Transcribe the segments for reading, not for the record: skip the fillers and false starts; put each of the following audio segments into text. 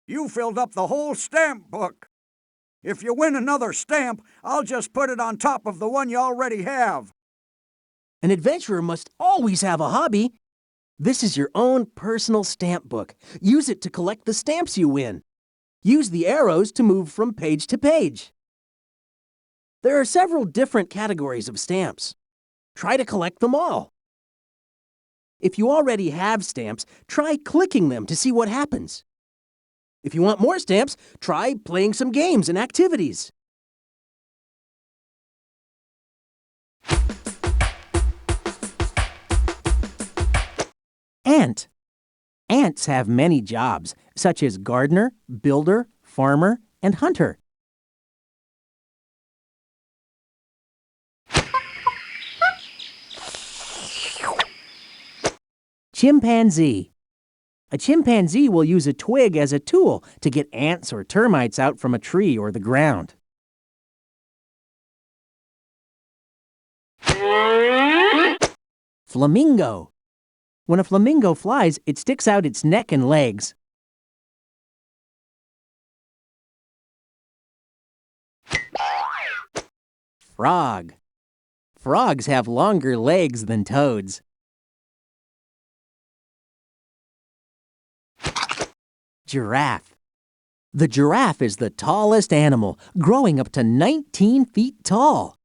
You filled up the whole stamp book. If you win another stamp, I'll just put it on top of the one you already have. An adventurer must always have a hobby. This is your own personal stamp book. Use it to collect the stamps you win. Use the arrows to move from page to page. There are several different categories of stamps. Try to collect them all. If you already have stamps, try clicking them to see what happens. If you want more stamps, try playing some games and activities. Ant. Ants have many jobs, such as gardener, builder, farmer, and hunter. Chimpanzee. A chimpanzee will use a twig as a tool to get ants or termites out from a tree or the ground. Flamingo. When a flamingo flies, it sticks out its neck and legs. Frog. Frogs have longer legs than toads. Giraffe. The giraffe is the tallest animal, growing up to 19 feet tall.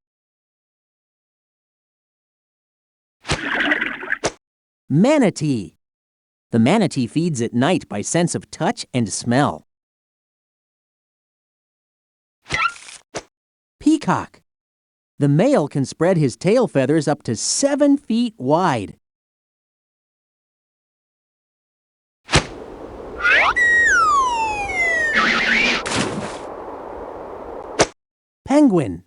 Manatee. The manatee feeds at night by sense of touch and smell. Peacock. The male can spread his tail feathers up to 7 feet wide. Penguin.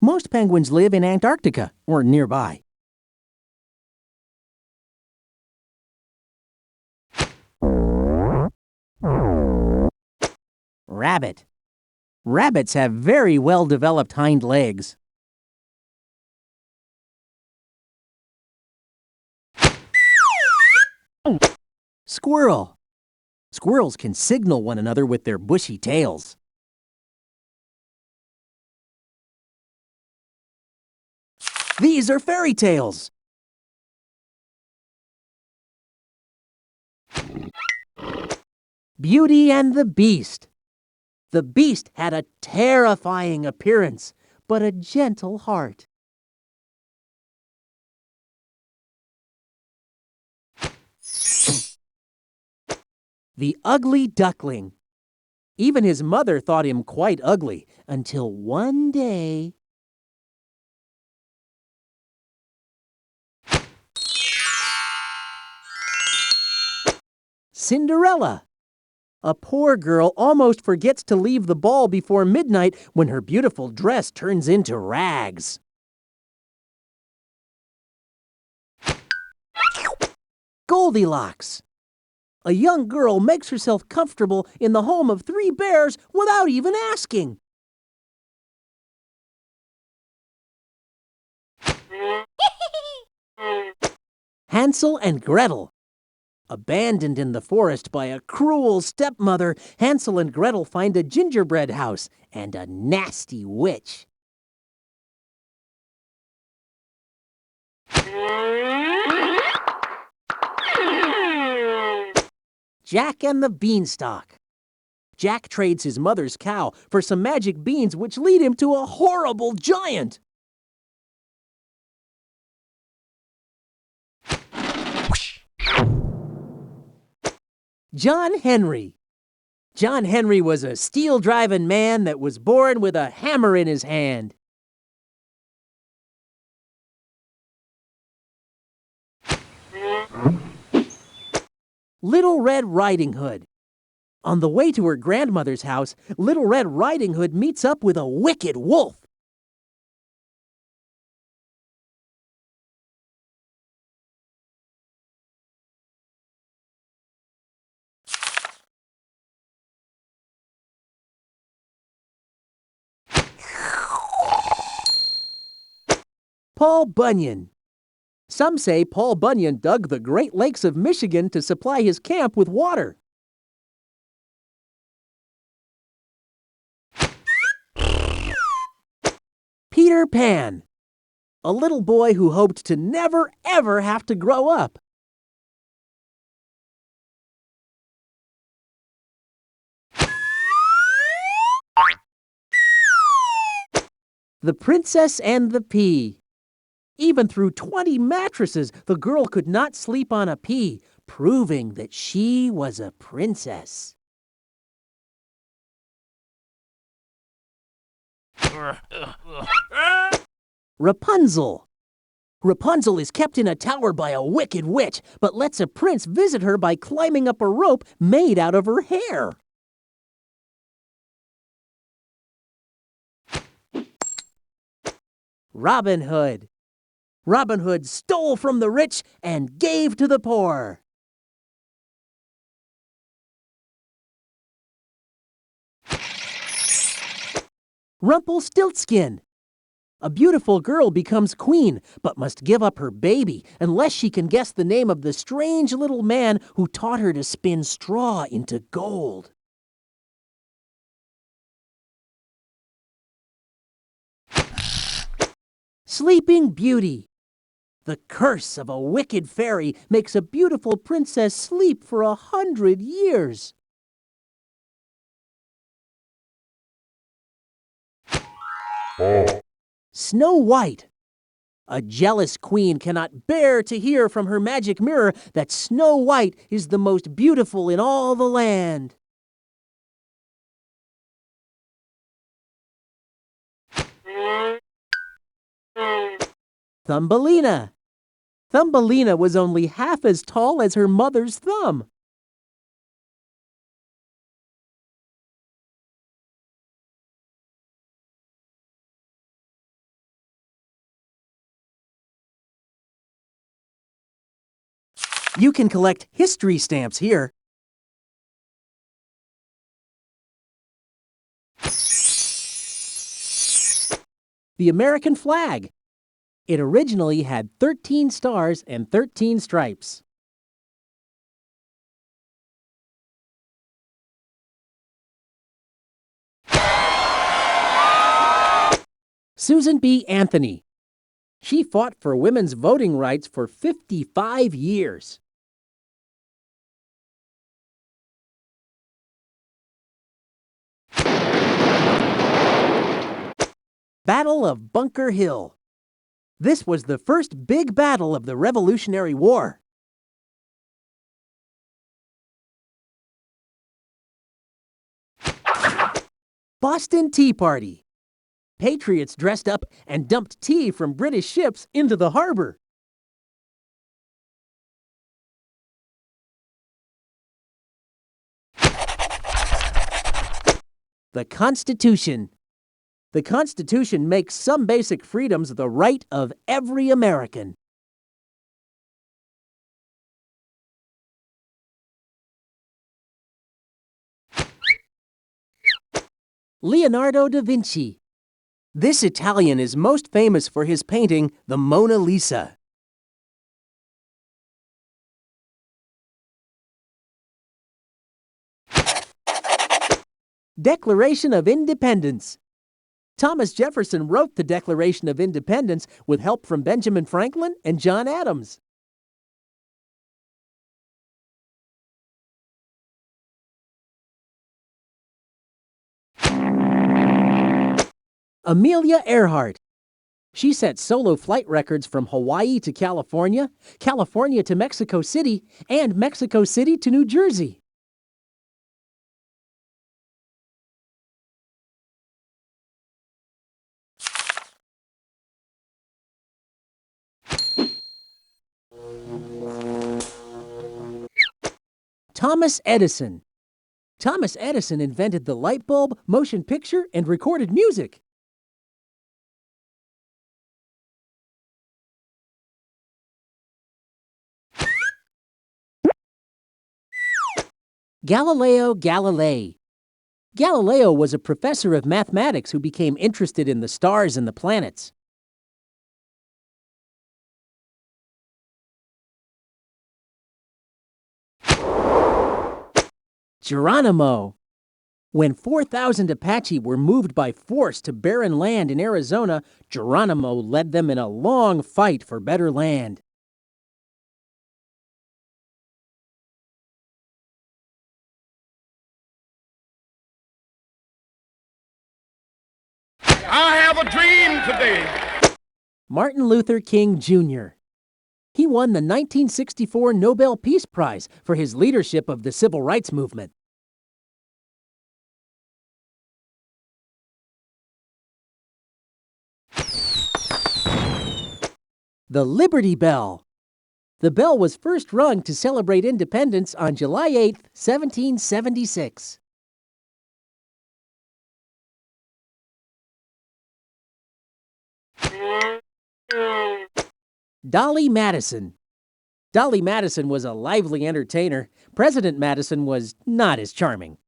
Most penguins live in Antarctica or nearby. Rabbit. Rabbits have very well-developed hind legs. Squirrel. Squirrels can signal one another with their bushy tails. These are fairy tales. Beauty and the Beast. The Beast had a terrifying appearance, but a gentle heart. The Ugly Duckling. Even his mother thought him quite ugly, until one day... Cinderella. A poor girl almost forgets to leave the ball before midnight when her beautiful dress turns into rags. Goldilocks. A young girl makes herself comfortable in the home of 3 bears without even asking. Hansel and Gretel. Abandoned in the forest by a cruel stepmother, Hansel and Gretel find a gingerbread house and a nasty witch. Jack and the Beanstalk. Jack trades his mother's cow for some magic beans which lead him to a horrible giant. John Henry. John Henry was a steel-driving man that was born with a hammer in his hand. Little Red Riding Hood. On the way to her grandmother's house, Little Red Riding Hood meets up with a wicked wolf. Paul Bunyan. Some say Paul Bunyan dug the Great Lakes of Michigan to supply his camp with water. Peter Pan, a little boy who hoped to never, ever have to grow up. The Princess and the Pea. Even through 20 mattresses, the girl could not sleep on a pea, proving that she was a princess. Rapunzel. Rapunzel is kept in a tower by a wicked witch, but lets a prince visit her by climbing up a rope made out of her hair. Robin Hood. Robin Hood stole from the rich and gave to the poor. Rumpelstiltskin. A beautiful girl becomes queen, but must give up her baby unless she can guess the name of the strange little man who taught her to spin straw into gold. Sleeping Beauty. The curse of a wicked fairy makes a beautiful princess sleep for 100 years. Snow White. A jealous queen cannot bear to hear from her magic mirror that Snow White is the most beautiful in all the land. Thumbelina. Thumbelina was only half as tall as her mother's thumb. You can collect history stamps here. The American flag. It originally had 13 stars and 13 stripes. Susan B. Anthony. She fought for women's voting rights for 55 years. Battle of Bunker Hill. This was the first big battle of the Revolutionary War. Boston Tea Party. Patriots dressed up and dumped tea from British ships into the harbor. The Constitution. The Constitution makes some basic freedoms the right of every American. Leonardo da Vinci. This Italian is most famous for his painting, the Mona Lisa. Declaration of Independence. Thomas Jefferson wrote the Declaration of Independence with help from Benjamin Franklin and John Adams. Amelia Earhart. She set solo flight records from Hawaii to California, California to Mexico City, and Mexico City to New Jersey. Thomas Edison. Thomas Edison invented the light bulb, motion picture, and recorded music. Galileo Galilei. Galileo was a professor of mathematics who became interested in the stars and the planets. Geronimo. When 4,000 Apache were moved by force to barren land in Arizona, Geronimo led them in a long fight for better land. I have a dream today. Martin Luther King Jr. He won the 1964 Nobel Peace Prize for his leadership of the civil rights movement. The Liberty Bell. The bell was first rung to celebrate independence on July 8, 1776. Dolly Madison. Dolly Madison was a lively entertainer. President Madison was not as charming.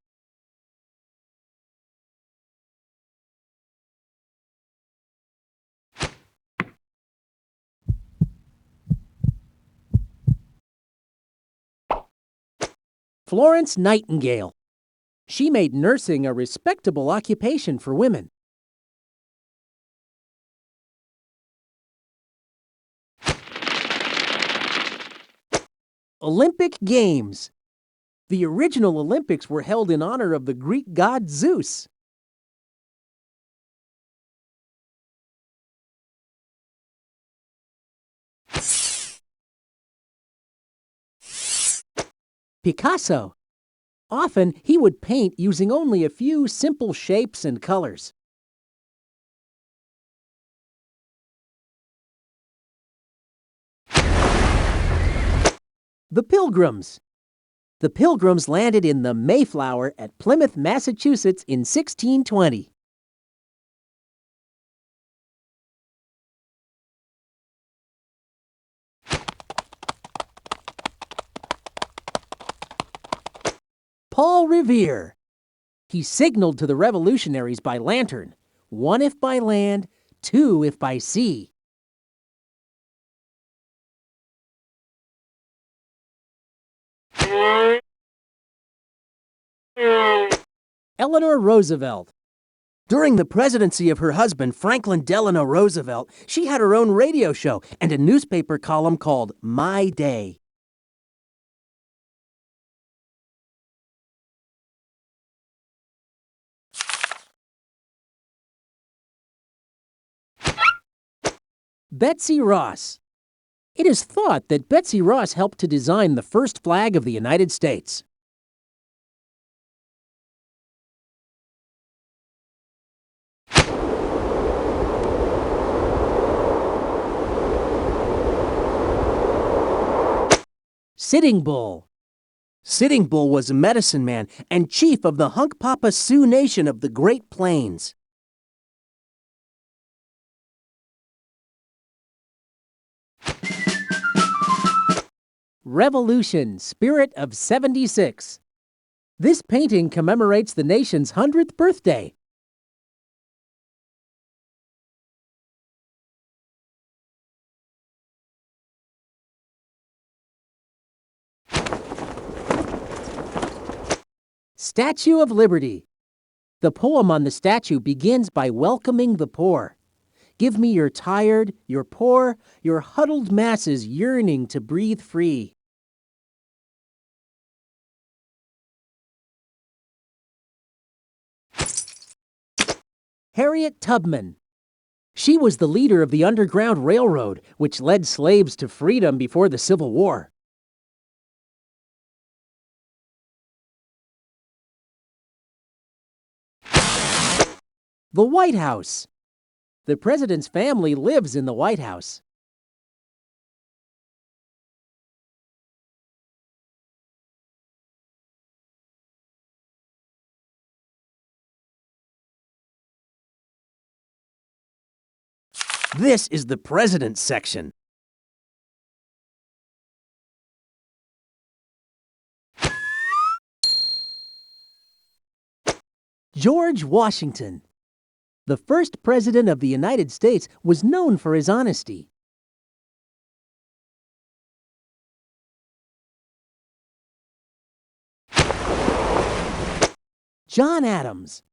Florence Nightingale. She made nursing a respectable occupation for women. Olympic Games. The original Olympics were held in honor of the Greek god Zeus. Picasso. Often, he would paint using only a few simple shapes and colors. The Pilgrims. The Pilgrims landed in the Mayflower at Plymouth, Massachusetts in 1620. Paul Revere. He signaled to the revolutionaries by lantern, 1 if by land, 2 if by sea. Eleanor Roosevelt. During the presidency of her husband, Franklin Delano Roosevelt, she had her own radio show and a newspaper column called My Day. Betsy Ross. It is thought that Betsy Ross helped to design the first flag of the United States. Sitting Bull. Sitting Bull was a medicine man and chief of the Hunkpapa Sioux Nation of the Great Plains. Revolution, Spirit of 76. This painting commemorates the nation's 100th birthday. Statue of Liberty. The poem on the statue begins by welcoming the poor. Give me your tired, your poor, your huddled masses yearning to breathe free. Harriet Tubman. She was the leader of the Underground Railroad, which led slaves to freedom before the Civil War. The White House. The president's family lives in the White House. This is the President's section. George Washington. The first president of the United States was known for his honesty. John Adams.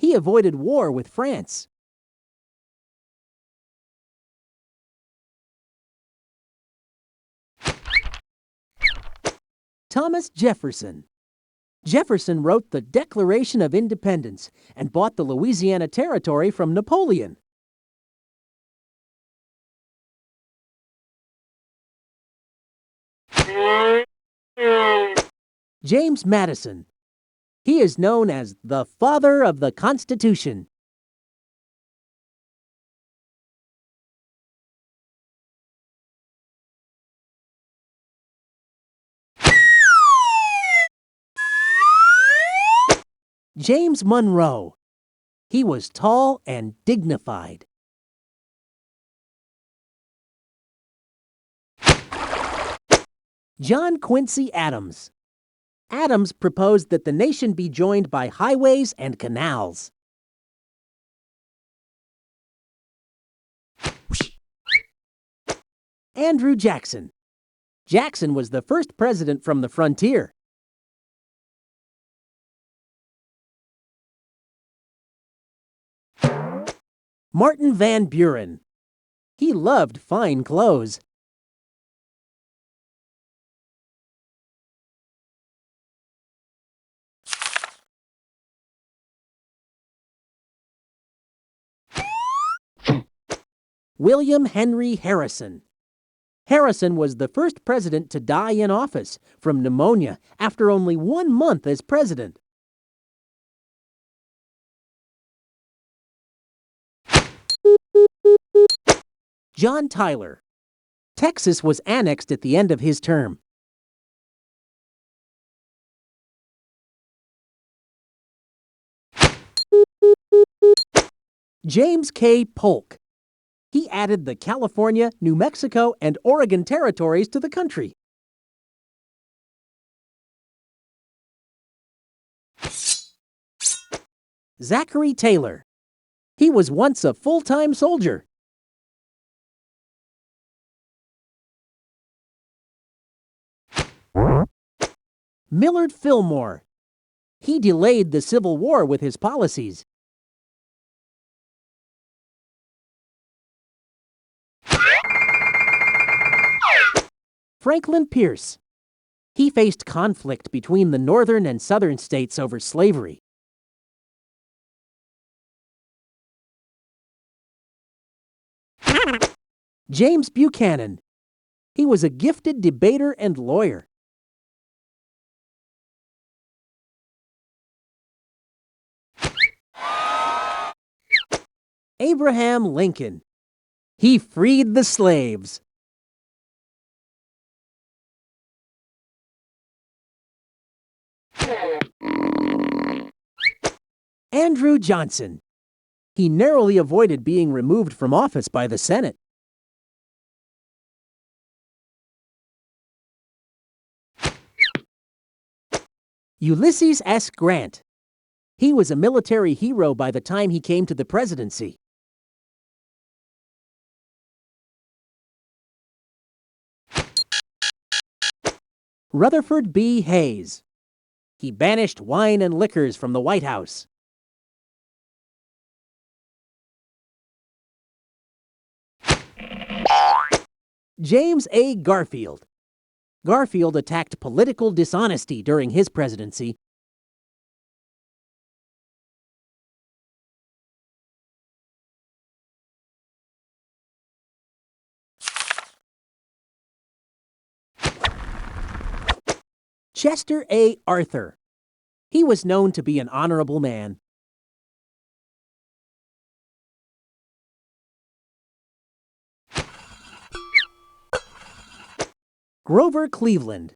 He avoided war with France. Thomas Jefferson. Jefferson wrote the Declaration of Independence and bought the Louisiana Territory from Napoleon. James Madison. He is known as the father of the Constitution. James Monroe. He was tall and dignified. John Quincy Adams. Adams proposed that the nation be joined by highways and canals. Andrew Jackson. Jackson was the first president from the frontier. Martin Van Buren. He loved fine clothes. William Henry Harrison. Harrison was the first president to die in office from pneumonia after only 1 month as president. John Tyler. Texas was annexed at the end of his term. James K. Polk. He added the California, New Mexico, and Oregon territories to the country. Zachary Taylor. He was once a full-time soldier. Millard Fillmore. He delayed the Civil War with his policies. Franklin Pierce. He faced conflict between the northern and southern states over slavery. James Buchanan. He was a gifted debater and lawyer. Abraham Lincoln. He freed the slaves. Andrew Johnson. He narrowly avoided being removed from office by the Senate. Ulysses S. Grant. He was a military hero by the time he came to the presidency. Rutherford B. Hayes. He banished wine and liquors from the White House. James A. Garfield. Garfield attacked political dishonesty during his presidency. Chester A. Arthur. He was known to be an honorable man. Grover Cleveland.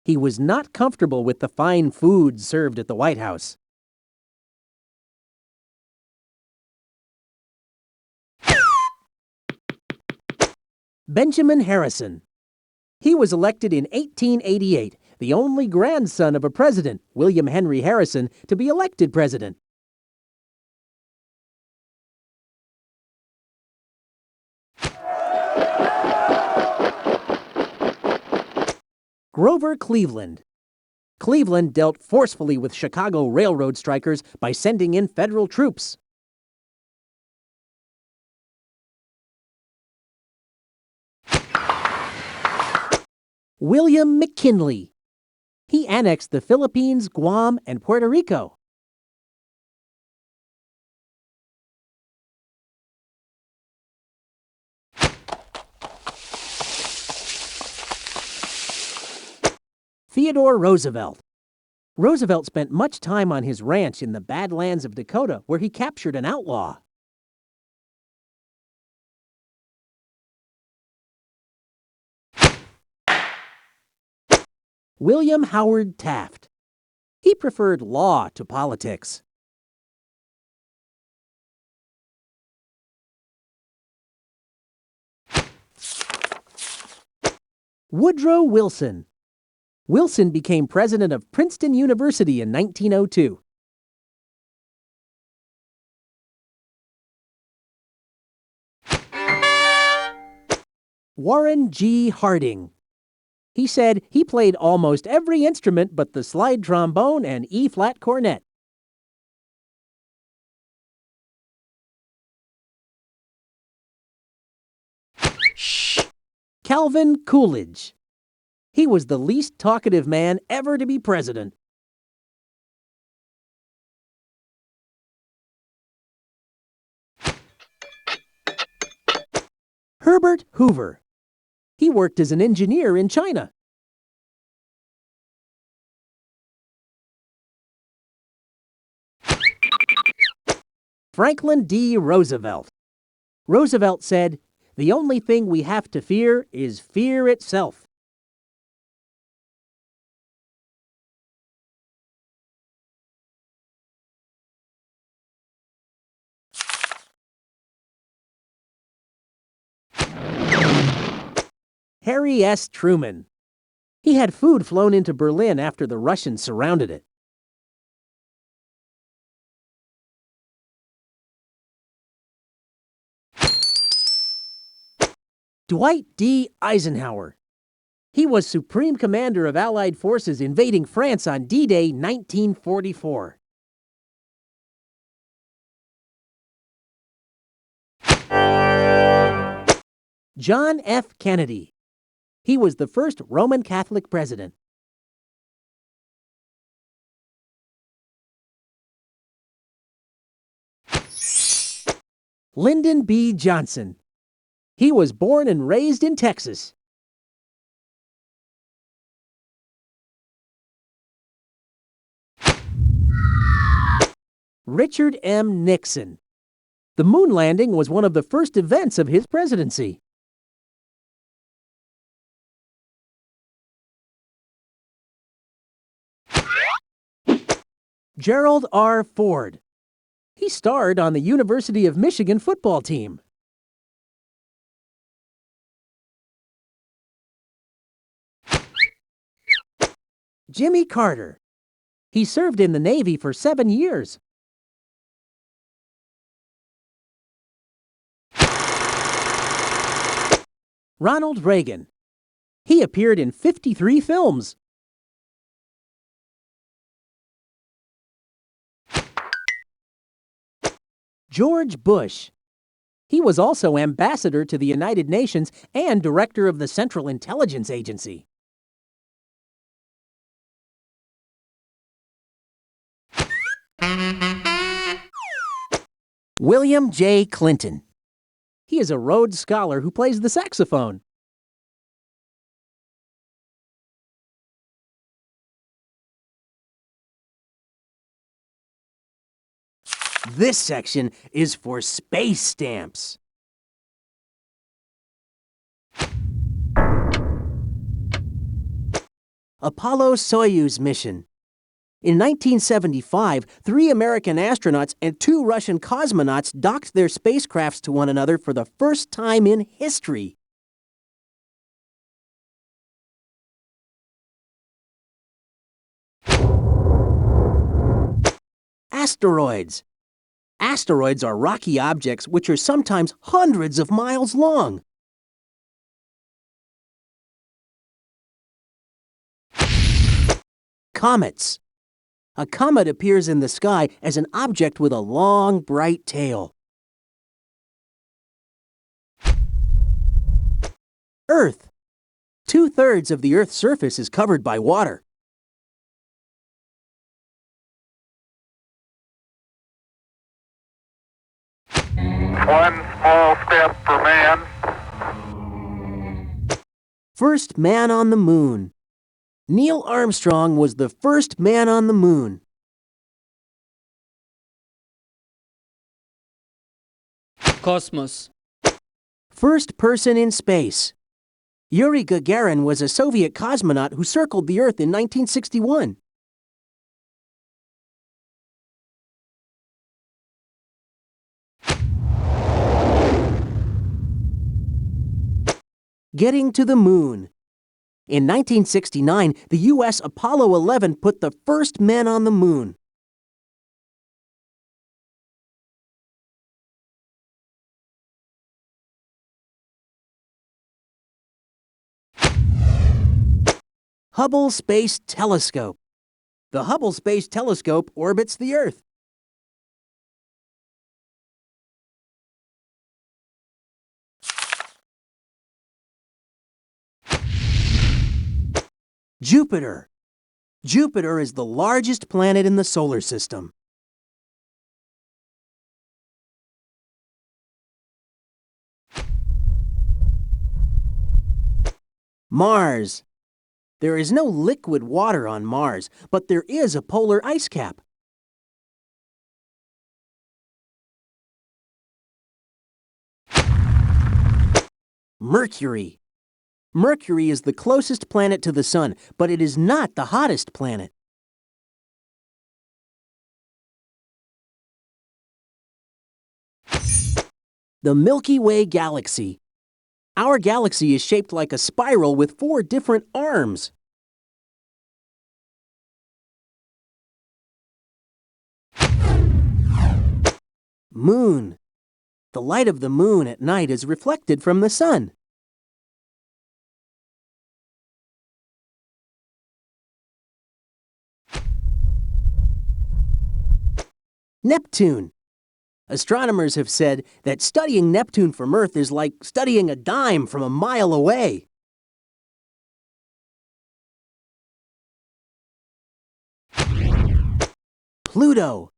He was not comfortable with the fine food served at the White House. Benjamin Harrison. He was elected in 1888, the only grandson of a president, William Henry Harrison, to be elected president. Grover Cleveland. Cleveland dealt forcefully with Chicago railroad strikers by sending in federal troops. William McKinley. He annexed the Philippines, Guam, and Puerto Rico. Theodore Roosevelt. Roosevelt spent much time on his ranch in the Badlands of Dakota, where he captured an outlaw. William Howard Taft. He preferred law to politics. Woodrow Wilson. Wilson became president of Princeton University in 1902. Warren G. Harding. He said he played almost every instrument but the slide trombone and E-flat cornet. Calvin Coolidge. He was the least talkative man ever to be president. Herbert Hoover. He worked as an engineer in China. Franklin D. Roosevelt. Roosevelt said, "The only thing we have to fear is fear itself." Harry S. Truman. He had food flown into Berlin after the Russians surrounded it. Dwight D. Eisenhower. He was Supreme Commander of Allied forces invading France on D-Day 1944. John F. Kennedy. He was the first Roman Catholic president. Lyndon B. Johnson. He was born and raised in Texas. Richard M. Nixon. The moon landing was one of the first events of his presidency. Gerald R. Ford. He starred on the University of Michigan football team. Jimmy Carter. He served in the Navy for 7 years. Ronald Reagan. He appeared in 53 films. George Bush. He was also ambassador to the United Nations and director of the Central Intelligence Agency. William J. Clinton. He is a Rhodes Scholar who plays the saxophone. This section is for space stamps. Apollo-Soyuz mission. In 1975, 3 American astronauts and 2 Russian cosmonauts docked their spacecrafts to one another for the first time in history. Asteroids. Asteroids are rocky objects which are sometimes hundreds of miles long. Comets. A comet appears in the sky as an object with a long, bright tail. Earth. 2/3 of the Earth's surface is covered by water. One small step for man, First man on the moon. Neil Armstrong was the first man on the moon. Cosmos. First person in space. Yuri Gagarin was a Soviet cosmonaut who circled the Earth in 1961. Getting to the moon. In 1969, the U.S. Apollo 11 put the first men on the moon. Hubble Space Telescope. The Hubble Space Telescope orbits the Earth. Jupiter. Jupiter is the largest planet in the solar system. Mars. There is no liquid water on Mars, but there is a polar ice cap. Mercury. Mercury is the closest planet to the Sun, but it is not the hottest planet. The Milky Way Galaxy. Our galaxy is shaped like a spiral with 4 different arms. Moon. The light of the moon at night is reflected from the sun. Neptune. Astronomers have said that studying Neptune from Earth is like studying a dime from a mile away. Pluto.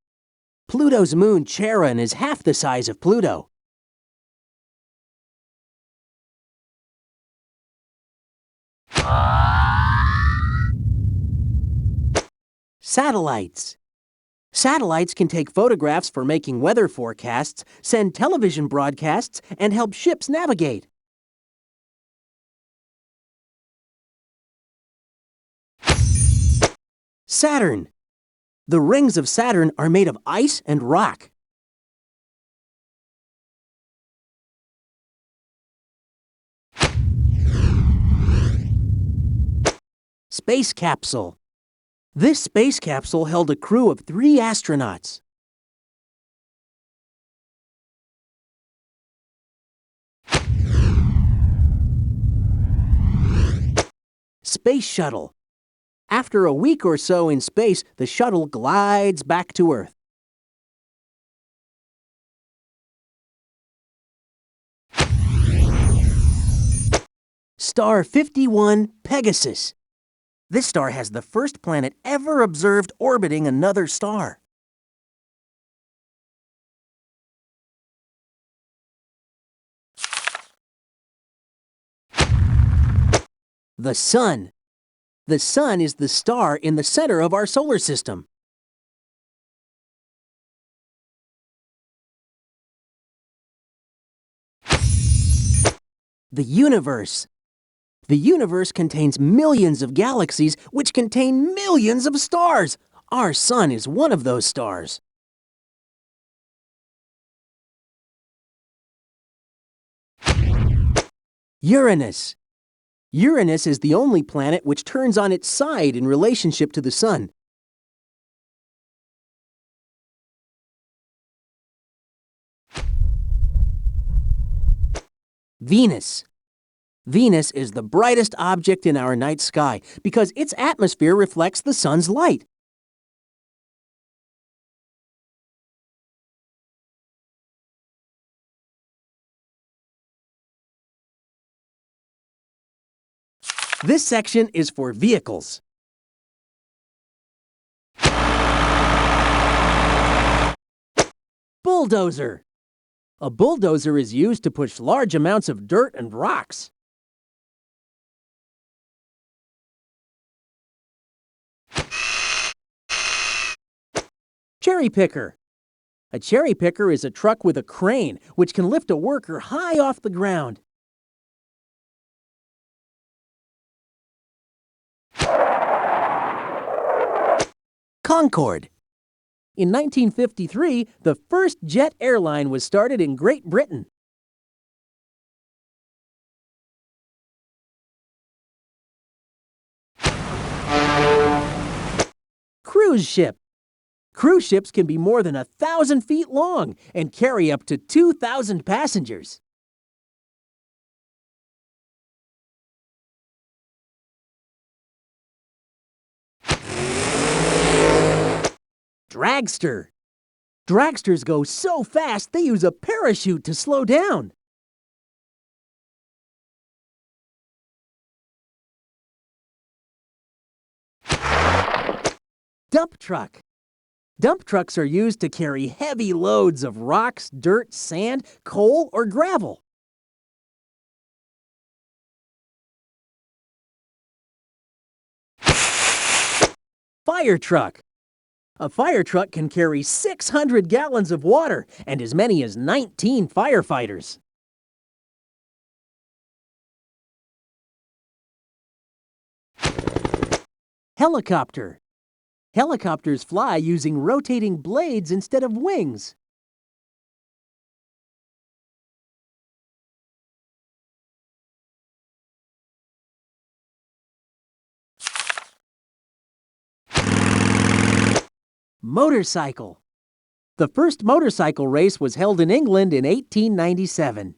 Pluto's moon, Charon, is half the size of Pluto. Satellites. Satellites can take photographs for making weather forecasts, send television broadcasts, and help ships navigate. Saturn. The rings of Saturn are made of ice and rock. Space capsule. This space capsule held a crew of 3 astronauts. Space shuttle. After a week or so in space, the shuttle glides back to Earth. Star 51, Pegasus. This star has the first planet ever observed orbiting another star. The Sun. The Sun is the star in the center of our solar system. The Universe. The universe contains millions of galaxies, which contain millions of stars. Our sun is one of those stars. Uranus. Uranus is the only planet which turns on its side in relationship to the sun. Venus. Venus is the brightest object in our night sky because its atmosphere reflects the sun's light. This section is for vehicles. Bulldozer. A bulldozer is used to push large amounts of dirt and rocks. Cherry picker. A cherry picker is a truck with a crane which can lift a worker high off the ground. Concorde. In 1953, the first jet airline was started in Great Britain. Cruise ship. Cruise ships can be more than 1,000 feet long and carry up to 2,000 passengers. Dragster. Dragsters go so fast they use a parachute to slow down. Dump truck. Dump trucks are used to carry heavy loads of rocks, dirt, sand, coal, or gravel. Fire truck. A fire truck can carry 600 gallons of water and as many as 19 firefighters. Helicopter. Helicopters fly using rotating blades instead of wings. Motorcycle. The first motorcycle race was held in England in 1897.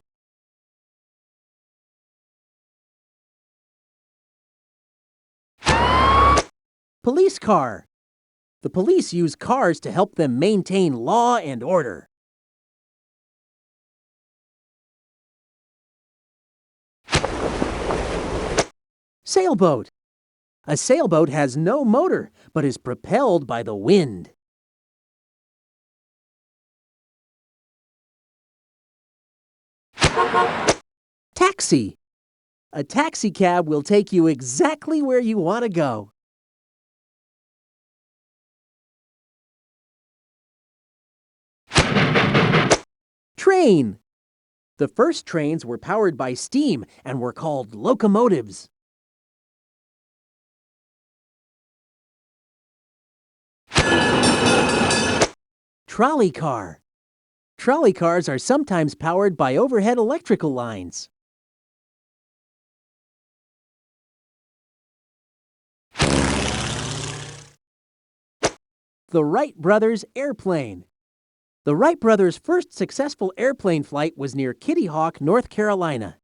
Police car. The police use cars to help them maintain law and order. Sailboat. A sailboat has no motor, but is propelled by the wind. Taxi. A taxi cab will take you exactly where you want to go. Train. The first trains were powered by steam and were called locomotives. Trolley car. Trolley cars are sometimes powered by overhead electrical lines. The Wright brothers airplane. The Wright brothers' first successful airplane flight was near Kitty Hawk, North Carolina.